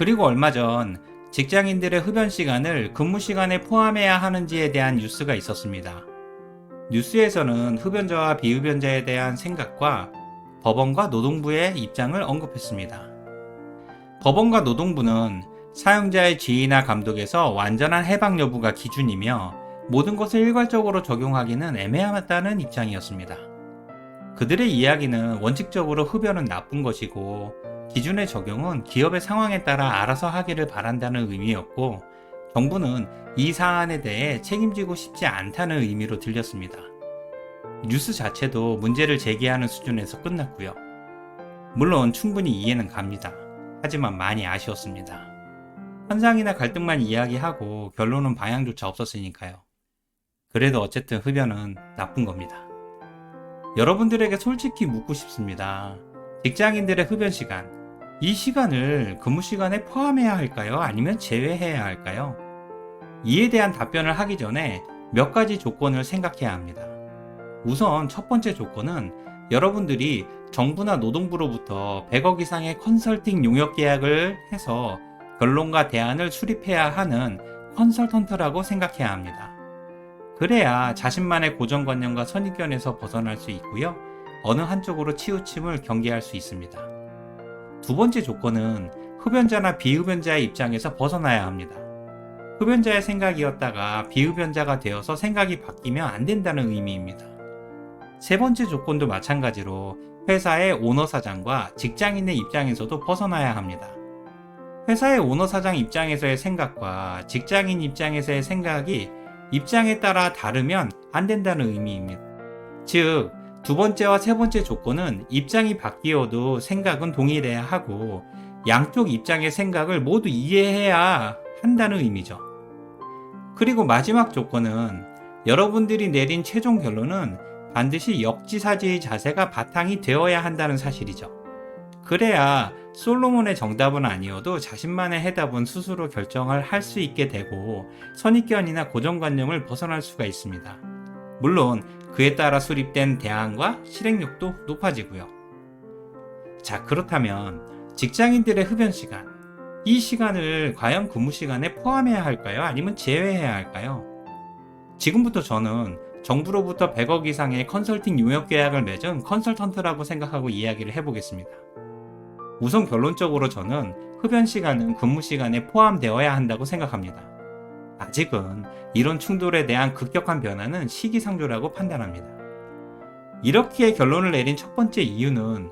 그리고 얼마 전 직장인들의 흡연 시간을 근무 시간에 포함해야 하는지에 대한 뉴스가 있었습니다. 뉴스에서는 흡연자와 비흡연자에 대한 생각과 법원과 노동부의 입장을 언급했습니다. 법원과 노동부는 사용자의 지휘나 감독에서 완전한 해방 여부가 기준이며 모든 것을 일괄적으로 적용하기는 애매하다는 입장이었습니다. 그들의 이야기는 원칙적으로 흡연은 나쁜 것이고 기준의 적용은 기업의 상황에 따라 알아서 하기를 바란다는 의미였고, 정부는 이 사안에 대해 책임지고 싶지 않다는 의미로 들렸습니다. 뉴스 자체도 문제를 제기하는 수준에서 끝났고요. 물론 충분히 이해는 갑니다. 하지만 많이 아쉬웠습니다. 현상이나 갈등만 이야기하고 결론은 방향조차 없었으니까요. 그래도 어쨌든 흡연은 나쁜 겁니다. 여러분들에게 솔직히 묻고 싶습니다. 직장인들의 흡연 시간, 이 시간을 근무 시간에 포함해야 할까요? 아니면 제외해야 할까요? 이에 대한 답변을 하기 전에 몇 가지 조건을 생각해야 합니다. 우선 첫 번째 조건은 여러분들이 정부나 노동부로부터 100억 이상의 컨설팅 용역 계약을 해서 결론과 대안을 수립해야 하는 컨설턴트라고 생각해야 합니다. 그래야 자신만의 고정관념과 선입견에서 벗어날 수 있고요. 어느 한쪽으로 치우침을 경계할 수 있습니다. 두 번째 조건은 흡연자나 비흡연자의 입장에서 벗어나야 합니다. 흡연자의 생각이었다가 비흡연자가 되어서 생각이 바뀌면 안 된다는 의미입니다. 세 번째 조건도 마찬가지로 회사의 오너 사장과 직장인의 입장에서도 벗어나야 합니다. 회사의 오너 사장 입장에서의 생각과 직장인 입장에서의 생각이 입장에 따라 다르면 안 된다는 의미입니다. 즉, 두 번째와 세 번째 조건은 입장이 바뀌어도 생각은 동일해야 하고 양쪽 입장의 생각을 모두 이해해야 한다는 의미죠. 그리고 마지막 조건은 여러분들이 내린 최종 결론은 반드시 역지사지의 자세가 바탕이 되어야 한다는 사실이죠. 그래야 솔로몬의 정답은 아니어도 자신만의 해답은 스스로 결정을 할 수 있게 되고 선입견이나 고정관념을 벗어날 수가 있습니다. 물론 그에 따라 수립된 대안과 실행력도 높아지고요. 자, 그렇다면 직장인들의 흡연 시간, 이 시간을 과연 근무 시간에 포함해야 할까요? 아니면 제외해야 할까요? 지금부터 저는 정부로부터 100억 이상의 컨설팅 용역 계약을 맺은 컨설턴트라고 생각하고 이야기를 해보겠습니다. 우선 결론적으로 저는 흡연 시간은 근무 시간에 포함되어야 한다고 생각합니다. 아직은 이런 충돌에 대한 급격한 변화는 시기상조라고 판단합니다. 이렇게 결론을 내린 첫 번째 이유는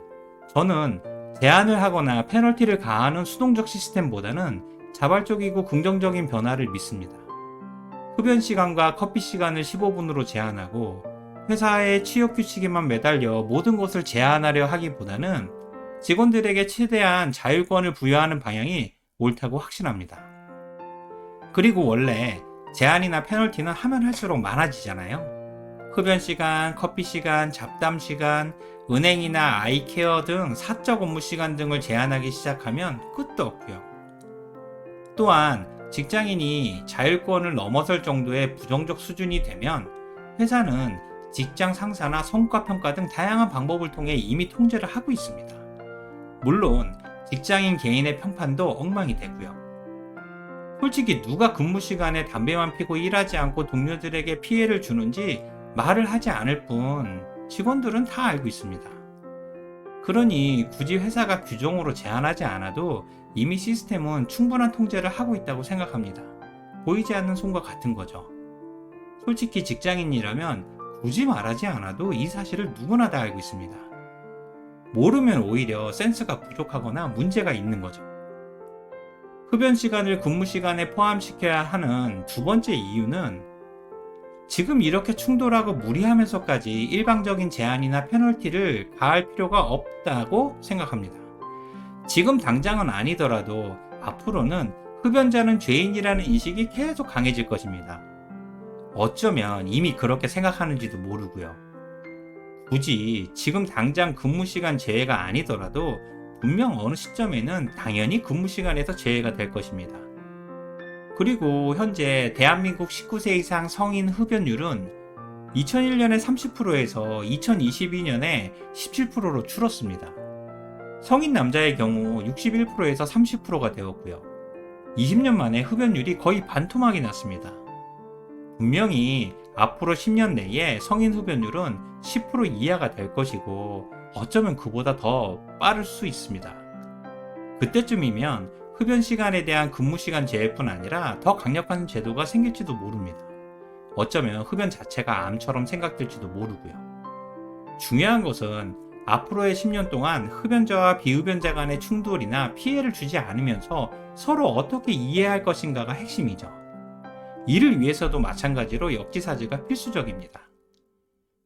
저는 제한을 하거나 페널티를 가하는 수동적 시스템보다는 자발적이고 긍정적인 변화를 믿습니다. 흡연 시간과 커피 시간을 15분으로 제한하고 회사의 취업 규칙에만 매달려 모든 것을 제한하려 하기보다는 직원들에게 최대한 자율권을 부여하는 방향이 옳다고 확신합니다. 그리고 원래 제한이나 페널티는 하면 할수록 많아지잖아요. 흡연 시간, 커피 시간, 잡담 시간, 은행이나 아이케어 등 사적 업무 시간 등을 제한하기 시작하면 끝도 없고요. 또한 직장인이 자율권을 넘어설 정도의 부정적 수준이 되면 회사는 직장 상사나 성과 평가 등 다양한 방법을 통해 이미 통제를 하고 있습니다. 물론 직장인 개인의 평판도 엉망이 되고요. 솔직히 누가 근무 시간에 담배만 피고 일하지 않고 동료들에게 피해를 주는지 말을 하지 않을 뿐 직원들은 다 알고 있습니다. 그러니 굳이 회사가 규정으로 제한하지 않아도 이미 시스템은 충분한 통제를 하고 있다고 생각합니다. 보이지 않는 손과 같은 거죠. 솔직히 직장인이라면 굳이 말하지 않아도 이 사실을 누구나 다 알고 있습니다. 모르면 오히려 센스가 부족하거나 문제가 있는 거죠. 흡연 시간을 근무 시간에 포함시켜야 하는 두 번째 이유는 지금 이렇게 충돌하고 무리하면서까지 일방적인 제한이나 페널티를 가할 필요가 없다고 생각합니다. 지금 당장은 아니더라도 앞으로는 흡연자는 죄인이라는 인식이 계속 강해질 것입니다. 어쩌면 이미 그렇게 생각하는지도 모르고요. 굳이 지금 당장 근무 시간 제외가 아니더라도 분명 어느 시점에는 당연히 근무 시간에서 제외가 될 것입니다. 그리고 현재 대한민국 19세 이상 성인 흡연율은 2001년에 30%에서 2022년에 17%로 줄었습니다. 성인 남자의 경우 61%에서 30%가 되었고요. 20년 만에 흡연율이 거의 반토막이 났습니다. 분명히 앞으로 10년 내에 성인 흡연율은 10% 이하가 될 것이고 어쩌면 그보다 더 빠를 수 있습니다. 그때쯤이면 흡연 시간에 대한 근무 시간 제외뿐 아니라 더 강력한 제도가 생길지도 모릅니다. 어쩌면 흡연 자체가 암처럼 생각될지도 모르고요. 중요한 것은 앞으로의 10년 동안 흡연자와 비흡연자 간의 충돌이나 피해를 주지 않으면서 서로 어떻게 이해할 것인가가 핵심이죠. 이를 위해서도 마찬가지로 역지사지가 필수적입니다.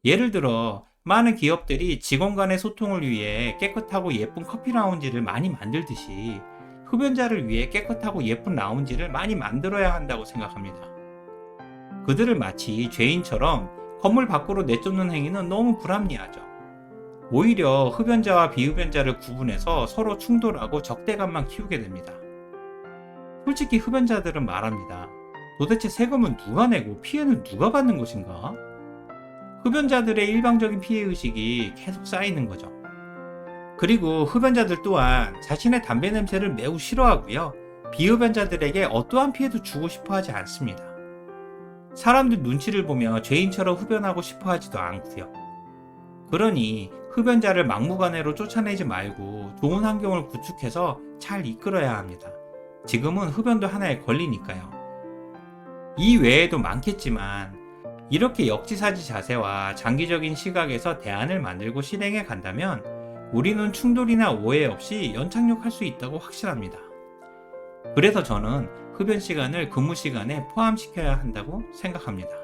예를 들어 많은 기업들이 직원 간의 소통을 위해 깨끗하고 예쁜 커피 라운지를 많이 만들듯이 흡연자를 위해 깨끗하고 예쁜 라운지를 많이 만들어야 한다고 생각합니다. 그들을 마치 죄인처럼 건물 밖으로 내쫓는 행위는 너무 불합리하죠. 오히려 흡연자와 비흡연자를 구분해서 서로 충돌하고 적대감만 키우게 됩니다. 솔직히 흡연자들은 말합니다. 도대체 세금은 누가 내고 피해는 누가 받는 것인가? 흡연자들의 일방적인 피해의식이 계속 쌓이는 거죠. 그리고 흡연자들 또한 자신의 담배 냄새를 매우 싫어하고요. 비흡연자들에게 어떠한 피해도 주고 싶어 하지 않습니다. 사람들 눈치를 보며 죄인처럼 흡연하고 싶어 하지도 않고요. 그러니 흡연자를 막무가내로 쫓아내지 말고 좋은 환경을 구축해서 잘 이끌어야 합니다. 지금은 흡연도 하나의 권리니까요. 이 외에도 많겠지만 이렇게 역지사지 자세와 장기적인 시각에서 대안을 만들고 실행해 간다면 우리는 충돌이나 오해 없이 연착륙할 수 있다고 확신합니다. 그래서 저는 흡연 시간을 근무 시간에 포함시켜야 한다고 생각합니다.